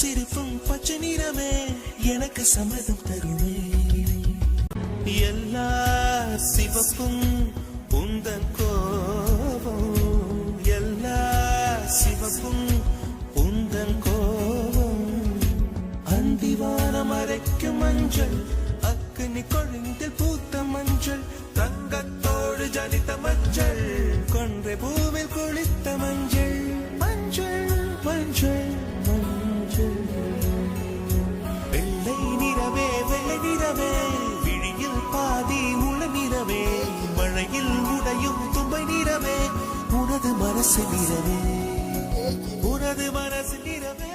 சிரிப்பும் பச்சை நிறமே எனக்கு சம்மதம் தருமே எல்லா சிவப்பும் உந்தன் கோபம் எல்லா சிவப்பும் உந்தன் கோபம் அந்திவானம் அரைக்கும் மஞ்சள் அக்கினி கொழுந்தில் பூத்த மஞ்சள் தங்கத்தோடு ஜனித்த மஞ்சள் கொன்றை பூவில் குளித்த மஞ்சள் மஞ்சள் மஞ்சள் மஞ்சள் வெள்ளை நிறவே வெள்ளை நிறவே விழியில் பாதி உள நிறவே மழையில் உடையும் தும்பை நிறவே உனது மனசு நிறவே உனது மனசு நிறவே